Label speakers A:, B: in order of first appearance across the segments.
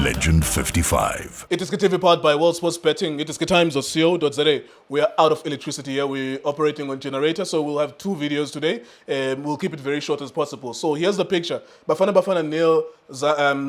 A: Legend 55.
B: It is KTV powered by World Sports Betting. It is ketimes.co.za. We are out of electricity here. We're operating on generator, so we'll have 2 videos today. We'll keep it very short as possible. So here's the picture. Bafana nil,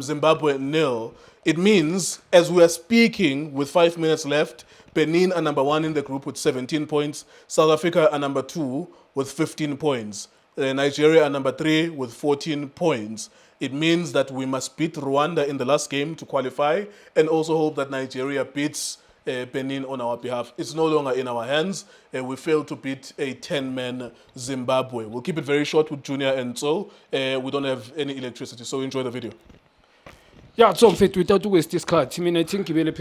B: Zimbabwe nil. It means, as we are speaking, with 5 minutes left, Benin are number 1 in the group with 17 points. South Africa are number 2 with 15 points. Nigeria are number 3 with 14 points. It means that we must beat Rwanda in the last game to qualify and also hope that Nigeria beats Benin on our behalf. It's no longer in our hands. We failed to beat a 10-man Zimbabwe. We'll keep it very short with Junior and Sol. We don't have any electricity, so enjoy the video.
C: Yeah, so without waste this card, I mean, I think we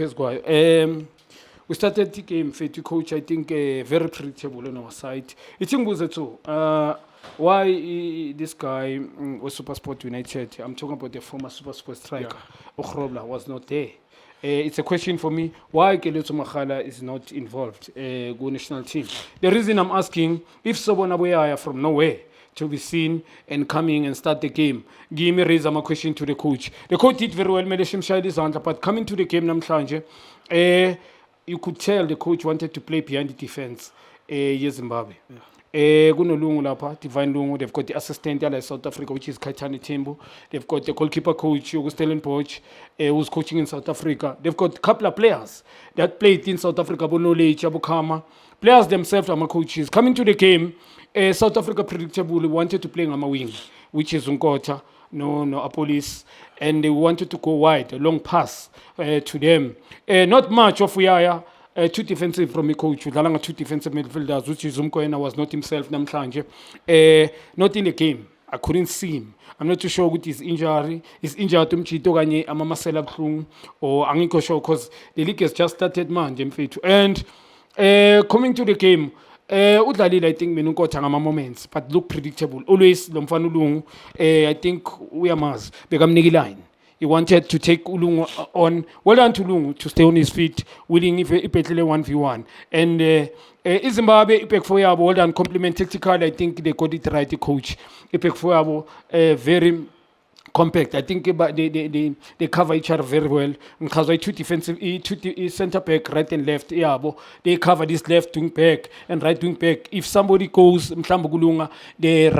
C: started the game, coach, I think very predictable on our side. I think was it so. Why this guy was SuperSport United? I'm talking about the former SuperSport striker, Okhrobla, was not there. It's a question for me, why Keletso Makhala is not involved, go national team. The reason I'm asking, if someone away from nowhere to be seen and coming and start the game, give me raise my question to the coach. The coach did very well, but coming to the game, you could tell the coach wanted to play behind the defense, Zimbabwe. Gunolungu lapha, Divine Lungu, they've got the assistant in South Africa, which is Kaitani Timbo. They've got the goalkeeper coach, Stellenbosch, who's coaching in South Africa. They've got a couple of players that played in South Africa, Bonole, Chabukama. Players themselves are my coaches. Coming to the game, South Africa predictably wanted to play on a wing, which is Unkota, no Apolis, and they wanted to go wide, a long pass to them. Not much of Uyaya. 2 defensive from the coach, 2 defensive midfielders, which is Umkoena was not himself, Namhlanje. Not in the game. I couldn't see him. I'm not too sure what his injury. His injury to Mchito Ganye, Amamasela Plung, or Angiko Show, because the league has just started, man, and coming to the game, Udlalile, I think, Menuko Tangama moments, but look predictable. Always, Lomfanulung, I think we are Maz, Begam Nigiline. He wanted to take Ulungu on. Well done to Ulungu to stay on his feet, winning Ipetele 1v1. And Zimbabwe, Ipek Foyabo, well done, compliment tactical. I think they got it right, the coach. Ipek Foyabo, very compact. I think they cover each other very well. Because 2 defensive, 2 center back, right and left. They cover this left wing back and right wing back. If somebody goes Mhlambugulunga, the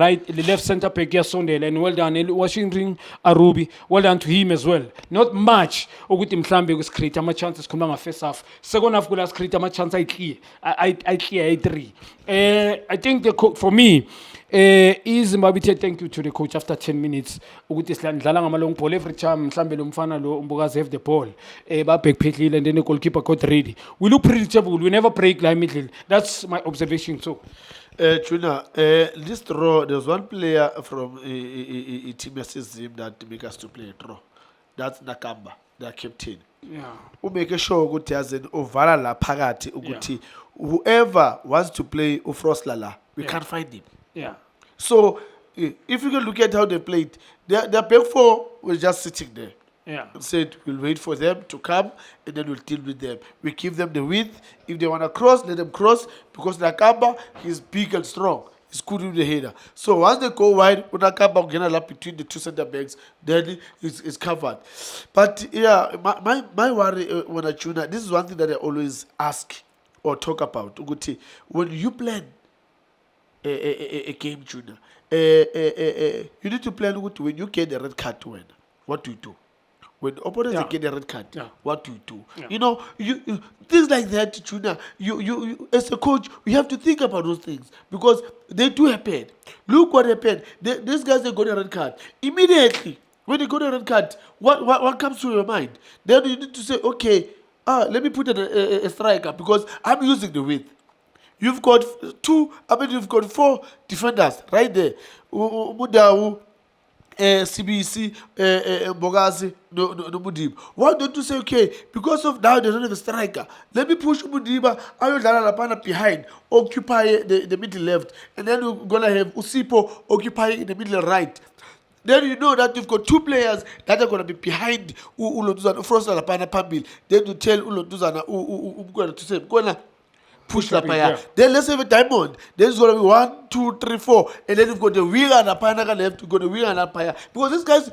C: left center back, Sondela, and well done, Washington Arubi, well done to him as well. Not much. Oguti Mhlambe was create my chances come first half. Second half, was create my chance. I clear 3. I think for me. Zimbabwe, thank you to the coach after 10 minutes. Ukuthi sidlala ngama long ball every time mhlambe lo mfana lo Mbokazi have the ball. Ba back pedal and then the goalkeeper got ready. We look predictable. We never break like middle. That's my observation. So,
D: Tuna, this draw, there's one player from Team SSM that make us to play a draw. That's Nakamba, the captain.
C: yeah.
D: Who make sure ukuthi yazi ovala la phakathi ukuthi whoever wants to Play uFrostlala, we can't find him.
C: Yeah.
D: So if you can look at how they played, their back 4 was just sitting there.
C: Yeah.
D: And said we'll wait for them to come and then we'll deal with them. We give them the width. If they want to cross, let them cross because Nakamba is big and strong. He's good with the header. So once they go wide, Nakamba will get up between the 2 center backs, then it's covered. But yeah, my worry when I tune, this is one thing that I always ask or talk about. Uguti, when you plan a game, Junior, you need to plan when you get the red card to win. What do you do? When opponents get a red card, what do you do?
C: Yeah.
D: You know, you things like that, Junior. You as a coach, you have to think about those things because they do happen. Look what happened. These guys they got a red card immediately. When they got a red card, what comes to your mind? Then you need to say, okay, let me put a striker because I'm using the width. You've got 4 defenders right there. Mudau, CBC, Mbokazi, no Mudiba. Why don't you say, okay, because of now they don't have a striker, let me push Mudiba, Ayodala behind, occupy the middle left, and then we're going to have Usipo occupying the middle right. Then you know that you've got 2 players that are going to be behind Ulonduzana, Frostlala Pambil. Then you tell Ulonduzana, to say, push la paya. Then let's have a diamond. Then it's going to be 1, 2, 3, 4. And then you've got the wing and a paya left. You've got the wing and a paya. Because these guys,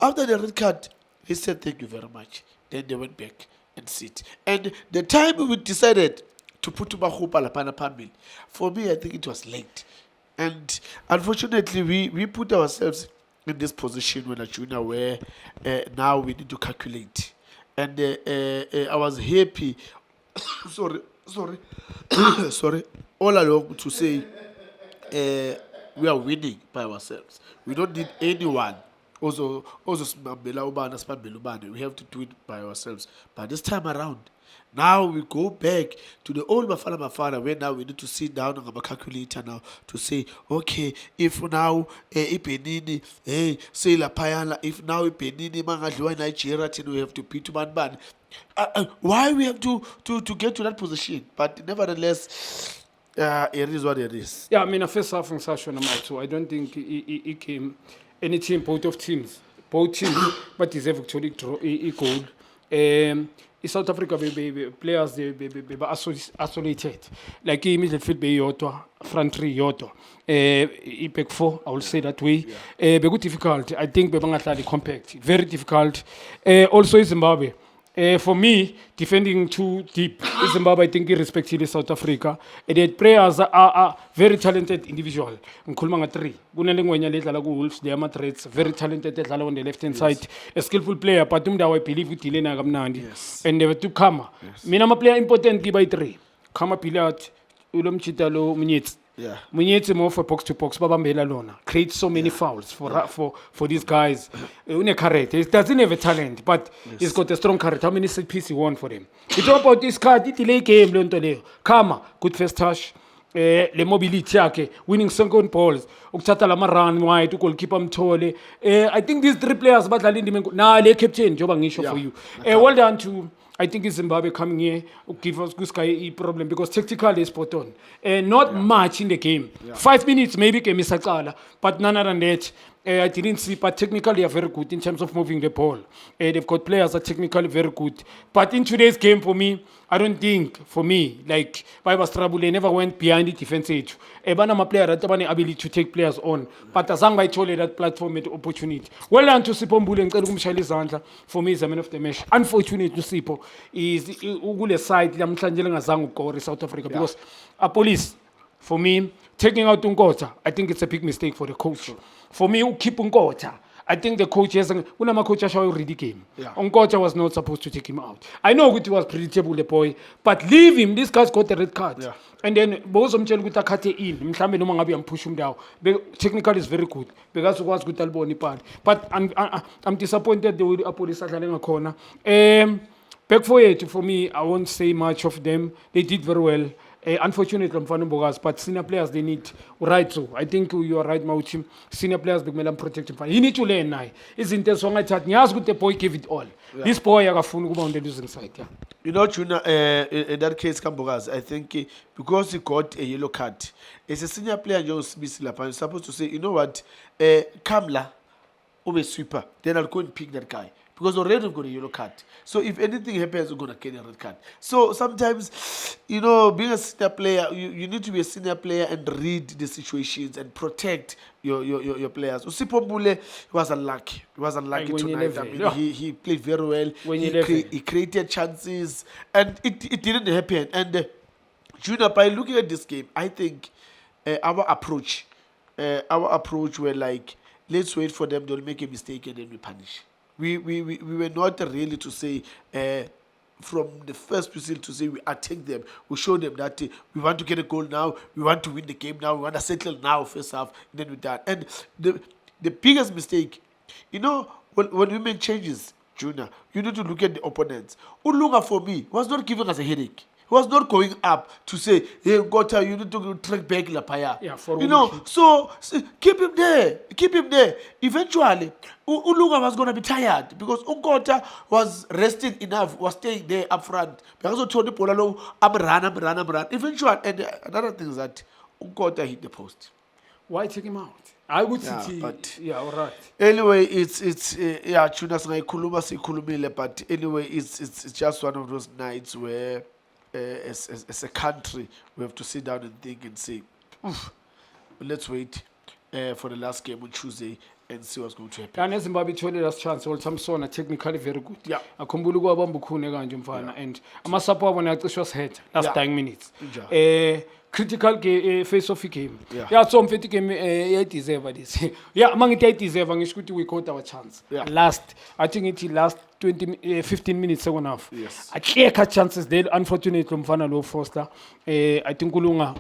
D: after the red card, He said, thank you very much. Then they went back and sit. And the time we decided to put Mahupa Lapana Pamil, for me, I think it was late. And unfortunately, we put ourselves in this position when Arjuna where now we need to calculate. And I was happy, sorry, sorry, all along to say we are winning by ourselves. We don't need anyone. Also, we have to do it by ourselves. But this time around, now we go back to the old Mafana where now we need to sit down on a calculator now to say, okay, if now Ipenini, say La Payala, if now Ipenini Mangadua Nigeria, we have to beat one ban. Why we have to get to that position? But nevertheless, it is what it is.
C: Yeah, I mean, first half in Sasha number 2, I don't think it came any team, both teams, but deserve actually draw a goal. In South Africa, players they isolated. Like in midfield, Yoto, front three Yoto, back four. I will say that way. Be good difficult. I think Bebangatali compact, very difficult. Also in Zimbabwe. For me, defending too deep, in Zimbabwe, I think irrespectively South Africa, the players are very talented individual. Nkulumanga 3. Gunelengwenya ledlala ku Wolves, they are threats, very talented ledlala on the left hand side. A skillful player, but I believe with Tilena Gamnandi. And they were to Kama. Minama player important by 3. Kama Pilat, Ulom Chitalo, Munyets.
D: Yeah.
C: Munyetse more for box to box, Babambela Lona. Creates so many fouls for these guys. He doesn't have a talent, but he's got a strong character. How many set piece he won for him? We talk about this card, it delay game, Lontoleo. Kama, good first touch. Le mobility yake, winning second balls. Ukuthatha lama run wide, goalkeeper Mthole. I think these 3 players badlala indima na le captain njoba ngisho for you. Well done to I think it's Zimbabwe coming here will give us this guy a problem because tactically is spot on. Not much in the game. 5 minutes maybe game is but none other than that. I didn't see, but technically they are very good in terms of moving the ball. They've got players that are technically very good. But in today's game, for me, I don't think, for me, like, Bible Strabule, they never went behind the defense age. Ebanama player that have the ability to take players on. But as I told you, that platform and opportunity. Well done to Sipombule and Kalukumshali Zandla. For me, is a man of the match. Unfortunate to Sipo is Ugule side, Lamchanjelang Zangu South Africa. Because a police, for me, taking out Unkota, I think it's a big mistake for the coach. For me, who keep Unkota, I think the coach has Unama coach already the game. Unkota was not supposed to take him out. I know it was predictable, the boy, but leave him. This guy's got a red card. And then both of them with a cut in. Mshambe no mangabi and push him down. Technically is very good. Because was good alboni part. But I'm disappointed the way the police are in a corner. Back for me, I won't say much of them. They did very well. Unfortunately, but senior players they need right through. I think you are right, Mauchim. Senior players be protect him. He need to learn now. Isn't there so much that the boy gave it all? This boy I on the losing side.
D: You know, Tuna, in that case, Kambogas, I think because he got a yellow card, as a senior player, Joe Smith Lapan is supposed to say, you know what, Kamla, over sweeper, then I'll go and pick that guy. Because already we've got a yellow card. So if anything happens, we're going to get a red card. So sometimes, you know, being a senior player, you need to be a senior player and read the situations and protect your players. Usipombule was unlucky. He was unlucky tonight. I mean, he played very well. He created chances. And it didn't happen. And Junior, by looking at this game, I think our approach were like, let's wait for them, they'll make a mistake and then we punish. We were not really to say from the first whistle to say we attack them. We show them that we want to get a goal now, we want to win the game now, we want to settle now first half, and then we're done. And the biggest mistake, you know, when we make changes, Junior, you need to look at the opponents. Ulunga for me was not giving us a headache. He was not going up to say, hey, Gota, you need to track back Lapaya. You know, so keep him there. Keep him there. Eventually, Ulunga was going to be tired because Ungota was resting enough, was staying there up front. Because Tony Polalo, Amran. Eventually, and another thing is that Ungota hit the post.
C: Why take him out? I would say, yeah, all right.
D: Anyway, it's Chunas na ikuluma si kulumile, but anyway, it's just one of those nights where as a country, we have to sit down and think and say, let's wait for the last game on Tuesday and see what's going to happen.
C: And eZimbabwe ithole last chance old Samsona technically very good.
D: Yeah.
C: Akhumbula kwabamba ukhune kanje umfana and amasapo wabo nacishwa sihead last
D: Yeah.
C: dying minutes.
D: Yeah.
C: Critical face off game.
D: Yeah.
C: Yeah, so mfethi game yeah deserve this. Yeah, mangithi deserve ngisho ukuthi we caught our chance.
D: Yeah.
C: Last I think it last 15 minutes second half.
D: Yes.
C: A clear cut chances there unfortunately umfana lo Foster I think ulunga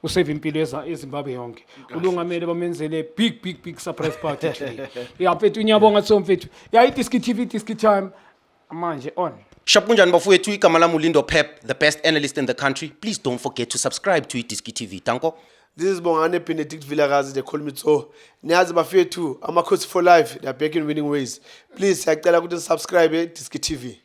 C: usave impilo eZimbabwe yonke. Ulunga mele bamenzele big surprise party today. Yeah, mfethu unyabonga so mfethu. Yeah, iDiski TV Diski time manje on.
A: Shapunjan bafowethu igama lami uLindo Pep, the best analyst in the country. Please don't forget to subscribe to iDiski TV. Tanko.
D: This is Bongane Benedict Vilakazi, they call me so. Niyazi bafethu, Amakhosi for life, they are back in winning ways. Please, siyacela ukuthi subscribe Diski TV.